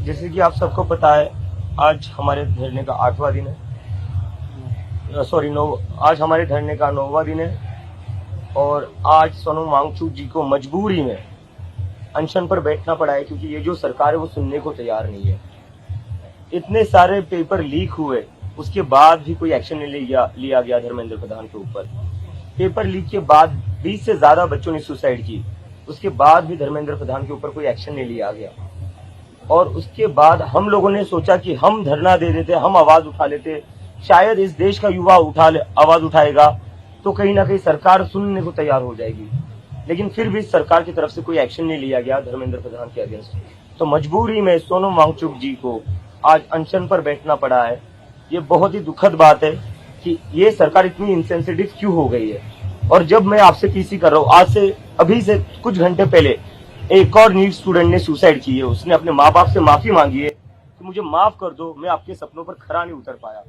जैसे कि आप सबको पता है, आज हमारे धरने का 8वां दिन है, आज हमारे धरने का 9वां दिन है। और आज सोनम वांगचुक जी को मजबूरी में अनशन पर बैठना पड़ा है, क्योंकि ये जो सरकार है वो सुनने को तैयार नहीं है। इतने सारे पेपर लीक हुए, उसके बाद भी कोई एक्शन नहीं लिया गया धर्मेंद्र प्रधान के ऊपर। पेपर लीक के बाद 20 से ज्यादा बच्चों ने सुसाइड की, उसके बाद भी धर्मेंद्र प्रधान के ऊपर कोई एक्शन नहीं लिया गया। और उसके बाद हम लोगों ने सोचा कि हम धरना दे देते, हम आवाज उठा लेते, शायद इस देश का युवा आवाज उठाएगा तो कहीं ना कहीं सरकार सुनने को तैयार हो जाएगी। लेकिन फिर भी सरकार की तरफ से कोई एक्शन नहीं लिया गया धर्मेंद्र प्रधान के अगेंस्ट। तो मजबूरी में सोनम वांगचुक जी को आज अनशन पर बैठना पड़ा है। ये बहुत ही दुखद बात है कि ये सरकार इतनी इंसेंसिटिव क्यों हो गई है। और जब मैं आपसे पीसी कर रहा हूँ, आज से अभी से कुछ घंटे पहले एक और नीट स्टूडेंट ने सुसाइड की है। उसने अपने माँ बाप से माफी मांगी है कि मुझे माफ कर दो, मैं आपके सपनों पर खरा नहीं उतर पाया।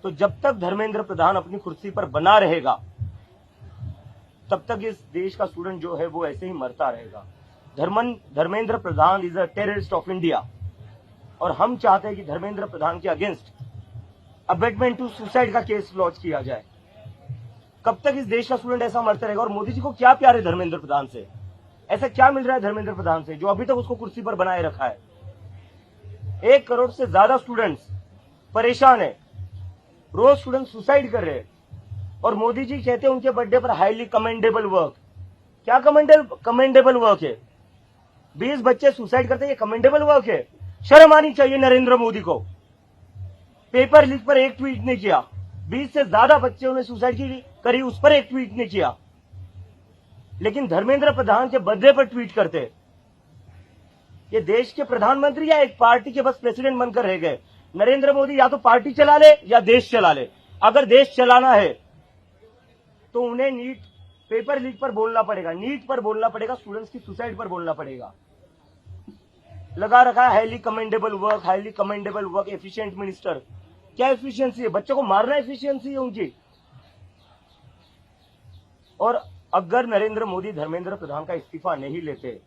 तो जब तक धर्मेंद्र प्रधान अपनी कुर्सी पर बना रहेगा, तब तक इस देश का स्टूडेंट जो है वो ऐसे ही मरता रहेगा। Dharmendra Pradhan is a terrorist of India. और हम चाहते हैं कि धर्मेंद्र प्रधान के अगेंस्ट अबेटमेंट टू सुसाइड का केस लॉन्च किया जाए। कब तक इस देश का स्टूडेंट ऐसा मरता रहेगा। और मोदी जी को क्या प्यार है धर्मेंद्र प्रधान से, ऐसा क्या मिल रहा है धर्मेंद्र प्रधान से जो अभी तक उसको कुर्सी पर बनाए रखा है। 1 करोड़ से ज्यादा स्टूडेंट्स परेशान है, रोज स्टूडेंट सुसाइड कर रहे हैं। और मोदी जी कहते हैं उनके बर्थडे पर हाईली कमेंडेबल वर्क। क्या कमेंडेबल वर्क है? 20 बच्चे सुसाइड करते हैं, ये कमेंडेबल वर्क है? शर्म आनी चाहिए नरेंद्र मोदी को। पेपर लीक पर एक ट्वीट नहीं किया, 20 से ज्यादा बच्चों ने सुसाइड करी, उस पर एक ट्वीट नहीं किया। लेकिन धर्मेंद्र प्रधान के बर्थडे पर ट्वीट करते। ये देश के प्रधानमंत्री या एक पार्टी के बस प्रेसिडेंट बनकर रह गए। नरेंद्र मोदी या तो पार्टी चला ले या देश चला ले। अगर देश चलाना है तो उन्हें नीट पेपर लीक पर बोलना पड़ेगा, नीट पर बोलना पड़ेगा, स्टूडेंट्स की सुसाइड पर बोलना पड़ेगा। लगा रखा है highly commendable work, highly commendable work, efficient minister. क्या एफिशिएंसी है? बच्चों को मारना एफिशिएंसी है उनकी। और अगर नरेंद्र मोदी धर्मेंद्र प्रधान का इस्तीफा नहीं लेते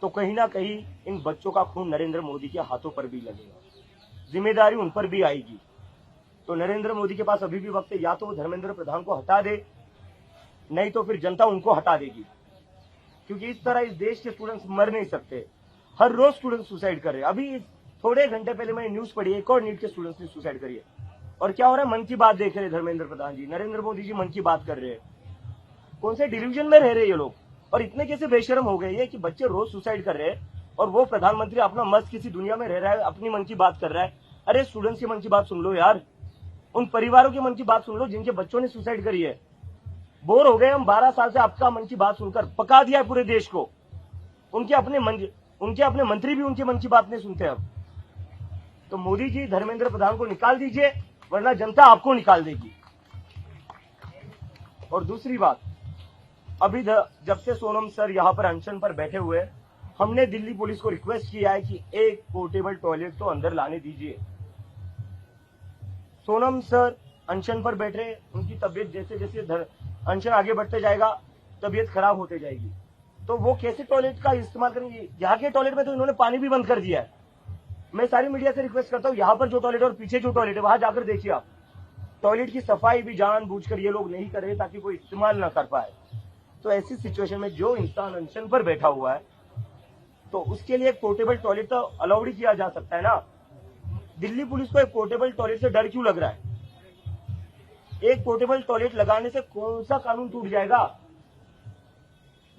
तो कहीं ना कहीं इन बच्चों का खून नरेंद्र मोदी के हाथों पर भी लगेगा, जिम्मेदारी उन पर भी आएगी। तो नरेंद्र मोदी के पास अभी भी वक्त है, या तो वो धर्मेंद्र प्रधान को हटा दे, नहीं तो फिर जनता उनको हटा देगी। क्योंकि इस तरह इस देश के स्टूडेंट्स मर नहीं सकते। हर रोज स्टूडेंट सुसाइड कर रहे हैं। अभी थोड़े घंटे पहले मैंने न्यूज पढ़ी, एक और नीट के स्टूडेंट्स ने सुसाइड करी है। और क्या हो रहा है? मन की बात देख रहे हैं धर्मेंद्र प्रधान जी, नरेंद्र मोदी जी मन की बात कर रहे हैं। कौन से डिल्यूजन में रह रहे हैं ये लोग? और इतने कैसे बेशर्म हो गए ये कि बच्चे रोज सुसाइड कर रहे हैं और वो प्रधानमंत्री अपना मस्त किसी दुनिया में रह रहा है, अपनी मन की बात कर रहा है। अरे स्टूडेंट्स की मन की बात सुन लो यार, उन परिवारों की मन की बात सुन लो जिनके बच्चों ने सुसाइड करी है। बोर हो गए हम 12 साल से आपका मन की बात सुनकर, पका दिया है पूरे देश को। उनके अपने मंत्री भी उनकी मन की बात नहीं सुनते अब। तो मोदी जी धर्मेंद्र प्रधान को निकाल दीजिए, वरना जनता आपको निकाल देगी। और दूसरी बात, अभी जब से सोनम सर यहाँ पर अनशन पर बैठे हुए, हमने दिल्ली पुलिस को रिक्वेस्ट किया है कि एक पोर्टेबल टॉयलेट तो अंदर लाने दीजिए। सोनम सर अनशन पर बैठे, उनकी तबीयत जैसे जैसे अनशन आगे बढ़ते जाएगा तबीयत खराब होते जाएगी। तो वो कैसे टॉयलेट का इस्तेमाल करेंगे? यहाँ के टॉयलेट में तो इन्होंने पानी भी बंद कर दिया है। मैं सारी मीडिया से रिक्वेस्ट करता हूँ, यहाँ पर जो टॉयलेट और पीछे जो टॉयलेट है वहां जाकर देखिए आप। टॉयलेट की सफाई भी जानबूझकर ये लोग नहीं कर रहे ताकि कोई इस्तेमाल न कर पाए। तो ऐसी सिचुएशन में जो इंसान अनशन पर बैठा हुआ है तो उसके लिए एक पोर्टेबल टॉयलेट तो अलाउड ही किया जा सकता है ना। दिल्ली पुलिस को एक पोर्टेबल टॉयलेट से डर क्यों लग रहा है? एक पोर्टेबल टॉयलेट लगाने से कौन सा कानून टूट जाएगा?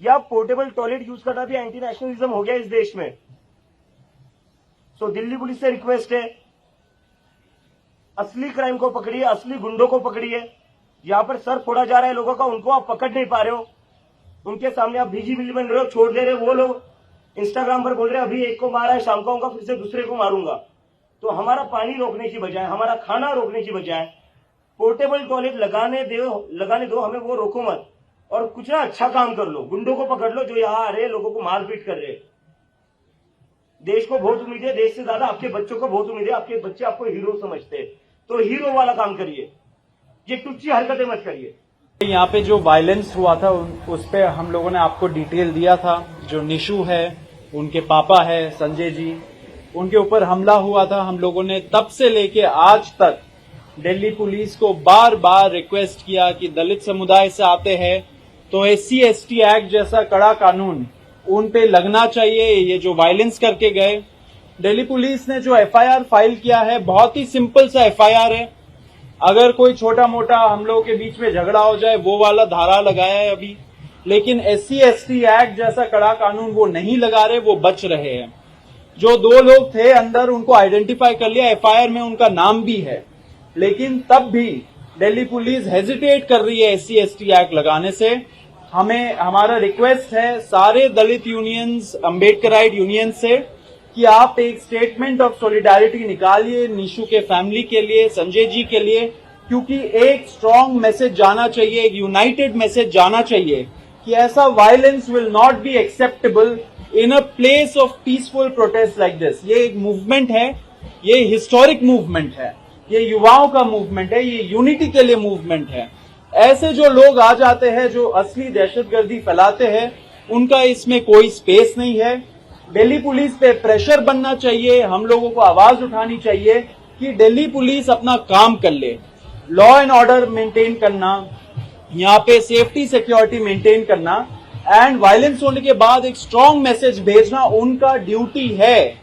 या पोर्टेबल टॉयलेट यूज करना भी एंटी नेशनलिज्म हो गया इस देश में। सो दिल्ली पुलिस से रिक्वेस्ट है, असली क्राइम को पकड़िए, असली गुंडों को पकड़िए। यहाँ पर सर फोड़ा जा रहा है लोगों का, उनको आप पकड़ नहीं पा रहे हो। उनके सामने आप भीजी बिल्ली बन रहे हो, छोड़ दे रहे हो। वो लोग इंस्टाग्राम पर बोल रहे हैं अभी एक को मारा है, शाम को आऊंगा फिर से दूसरे को मारूंगा। तो हमारा पानी रोकने की बजाय, हमारा खाना रोकने की बजाय पोर्टेबल टॉयलेट लगाने दो हमें, वो रोको मत। और कुछ ना अच्छा काम कर लो, गुंडों को पकड़ लो जो यहाँ आ रहे हैं, लोगों को मारपीट कर रहे हैं। देश को बहुत उम्मीद है, देश से ज्यादा आपके बच्चों को बहुत उम्मीद है। आपके बच्चे आपको हीरो समझते हैं, तो हीरो वाला काम करिए, ये टुच्ची हरकतें मत करिए। यहाँ पे जो वायलेंस हुआ था उस पे हम लोगों ने आपको डिटेल दिया था। जो निशु है, उनके पापा है संजय जी, उनके ऊपर हमला हुआ था, हम लोगों ने तब से लेके आज तक दिल्ली पुलिस को बार बार रिक्वेस्ट किया कि दलित समुदाय से आते हैं तो SC/ST एक्ट जैसा कड़ा कानून उन पे लगना चाहिए। ये जो वायलेंस करके गए, दिल्ली पुलिस ने जो FIR फाइल किया है बहुत ही सिंपल सा FIR है। अगर कोई छोटा मोटा हम लोगों के बीच में झगड़ा हो जाए वो वाला धारा लगाया है अभी, लेकिन SC/ST एक्ट जैसा कड़ा कानून वो नहीं लगा रहे, वो बच रहे हैं। जो 2 लोग थे अंदर उनको आइडेंटिफाई कर लिया, FIR में उनका नाम भी है, लेकिन तब भी दिल्ली पुलिस हेजिटेट कर रही है SC/ST एक्ट लगाने से। हमारा रिक्वेस्ट है सारे दलित यूनियंस, अम्बेडकराइट यूनियन से कि आप एक स्टेटमेंट ऑफ सॉलिडारिटी निकालिए निशु के फैमिली के लिए, संजय जी के लिए, क्योंकि एक स्ट्रॉन्ग मैसेज जाना चाहिए, एक यूनाइटेड मैसेज जाना चाहिए कि ऐसा violence will not be acceptable in a place of peaceful protest like this. ये एक मूवमेंट है, ये हिस्टोरिक मूवमेंट है, ये युवाओं का मूवमेंट है, ये यूनिटी के लिए मूवमेंट है। ऐसे जो लोग आ जाते हैं जो असली दहशतगर्दी फैलाते हैं, उनका इसमें कोई स्पेस नहीं है। दिल्ली पुलिस पे प्रेशर बनना चाहिए, हम लोगों को आवाज उठानी चाहिए कि दिल्ली पुलिस अपना काम कर ले, लॉ एंड ऑर्डर मेंटेन करना, यहाँ पे सेफ्टी सिक्योरिटी मेंटेन करना एंड वायलेंस होने के बाद एक स्ट्रॉन्ग मैसेज भेजना उनका ड्यूटी है।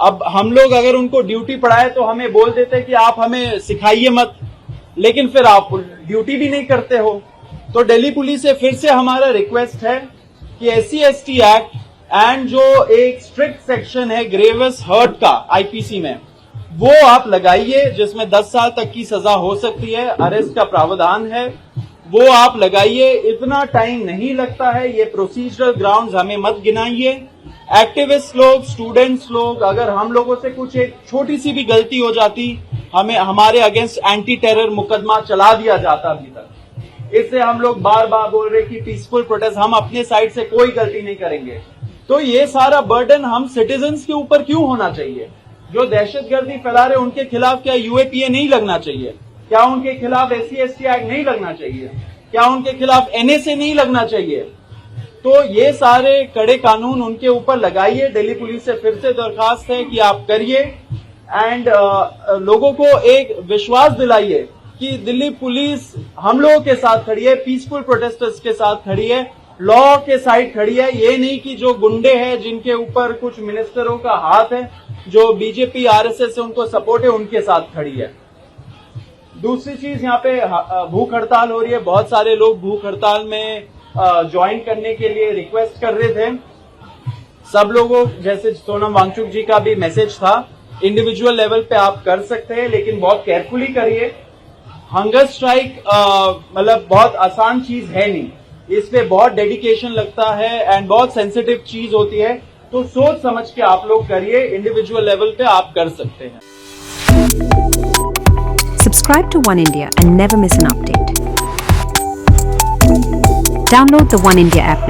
अब हम लोग अगर उनको ड्यूटी पढ़ाए तो हमें बोल देते हैं कि आप हमें सिखाइए मत, लेकिन फिर आप ड्यूटी भी नहीं करते हो। तो दिल्ली पुलिस से फिर से हमारा रिक्वेस्ट है कि SC/ST एक्ट एंड जो एक स्ट्रिक्ट सेक्शन है ग्रेवियस हर्ट का IPC में, वो आप लगाइए, जिसमें 10 साल तक की सजा हो सकती है, अरेस्ट का प्रावधान है, वो आप लगाइए। इतना टाइम नहीं लगता है, ये प्रोसीजरल ग्राउंड्स हमें मत गिनाइए। एक्टिविस्ट लोग, स्टूडेंट्स लोग, अगर हम लोगों से कुछ एक छोटी सी भी गलती हो जाती, हमें हमारे अगेंस्ट एंटी टेरर मुकदमा चला दिया जाता अभी तक। इससे हम लोग बार बार बोल रहे कि पीसफुल प्रोटेस्ट, हम अपने साइड से कोई गलती नहीं करेंगे। तो ये सारा बर्डन हम सिटीजन्स के ऊपर क्यों होना चाहिए? जो दहशतगर्दी फैला रहे उनके खिलाफ क्या UAPA नहीं लगना चाहिए? क्या उनके खिलाफ SC/ST एक्ट नहीं लगना चाहिए? क्या उनके खिलाफ NSA नहीं लगना चाहिए? तो ये सारे कड़े कानून उनके ऊपर लगाइए। दिल्ली पुलिस से फिर से दरखास्त है कि आप करिए एंड लोगों को एक विश्वास दिलाइए कि दिल्ली पुलिस हम लोगों के साथ खड़ी है, पीसफुल प्रोटेस्टर्स के साथ खड़ी है, लॉ के साइड खड़ी है। ये नहीं कि जो गुंडे हैं जिनके ऊपर कुछ मिनिस्टरों का हाथ है, जो BJP RSS से उनको सपोर्ट है, उनके साथ खड़ी है। दूसरी चीज, यहाँ पे भूख हड़ताल हो रही है, बहुत सारे लोग भूख हड़ताल में ज्वाइन करने के लिए रिक्वेस्ट कर रहे थे। सब लोगों, जैसे सोनम वांगचुक जी का भी मैसेज था, इंडिविजुअल लेवल पे आप कर सकते हैं, लेकिन बहुत केयरफुली करिए। हंगर स्ट्राइक मतलब बहुत आसान चीज है नहीं, इस पे बहुत डेडिकेशन लगता है एंड बहुत सेंसिटिव चीज होती है, तो सोच समझ के आप लोग करिए। इंडिविजुअल लेवल पे आप कर सकते हैं। Subscribe to One India and never miss an update. Download the One India app now.